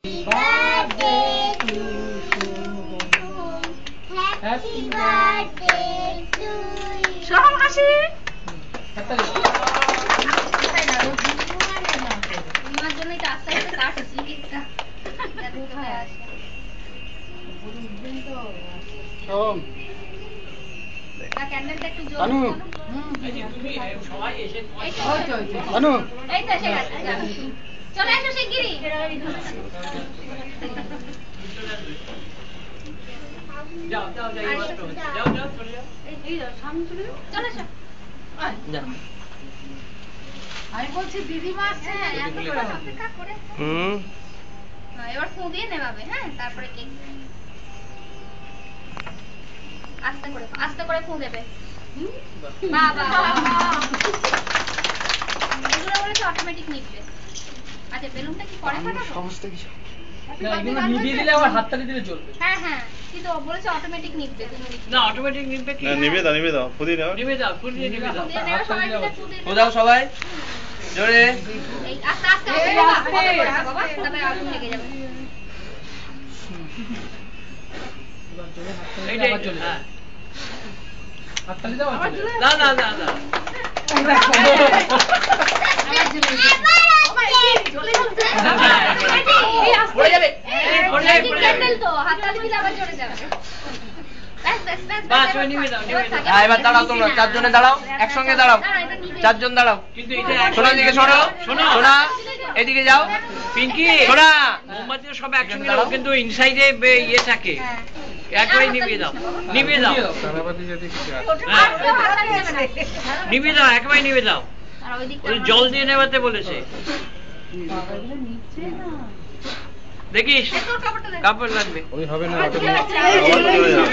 birthday to you. Happy birthday to you. সরম হাসি। তোমার জন্যই তো আস্তে আস্তে কাটছি কেকটা। কোথায় আসে? ওম না ক্যান্ডেলটা একটু জোরে বানু এই যে তুমি সবাই এসে বানু এই তো এসে গেছে চলে আসো শিগগিরই যাও যাও যাও যাও যাও চলে যাও এই সামনে চলে যাও। চলে আসো যা আমি বলছি দিদিমা আসছে এত করে অপেক্ষা করে না এবার ফু দিয়ে নেভাবে হ্যাঁ তারপরে কেক আস্তে করে ফু দেবে বাবা এগুলো বলেছে অটোমেটিক নিবে আচ্ছা বেলুনটা কি পরে ফাটাবো সমস্ত কিছু না এগুলো নিভিয়ে দিলে আবার হাততালি দিলে চলবে হ্যাঁ হ্যাঁ কিন্তু ও বলেছে অটোমেটিক নিবে তুমি না অটোমেটিক নিবে কি নিবে দাও ফুদি দাও নিবে দাও ফুল দিয়ে নিবে দাও দিয়ে নেবে সবাই মিলে ফু দিয়ে ও দাও সবাই জোরে এই আস্তে আস্তে বাবা তবে আগুন লেগে যাবে এইটা চলে হ্যাঁ হাততালি দাও না না না না পড়ে যাবে পড়ে যাবে ক্যান্ডেল তো হাততালি দিলে আবার চলে যাবে বাস ওই নিবে দাও হ্যাঁ এবার দাঁড়াও তোমরা চারজনে দাঁড়াও একসঙ্গে দাঁড়াও চারজন দাঁড়াও কিন্তু এটা সোনা দিকে সরো শোনো সোনা এদিকে যাও পিঙ্কি সোনা মোমবাতিও সব একসঙ্গে দাও কিন্তু ইনসাইডে ইয়ে থাকে একবারই নিভিয়ে দাও নিভিয়ে দাও তারাবাতি যদি কিছু আছে হ্যাঁ নিভিয়ে দাও একবারই নিভিয়ে দাও আর ওই দিকটা ওই জল দিয়ে নেভাতে বলেছে দেখিস কাপড় লাগবে ওই হবে না আবার চলে যাও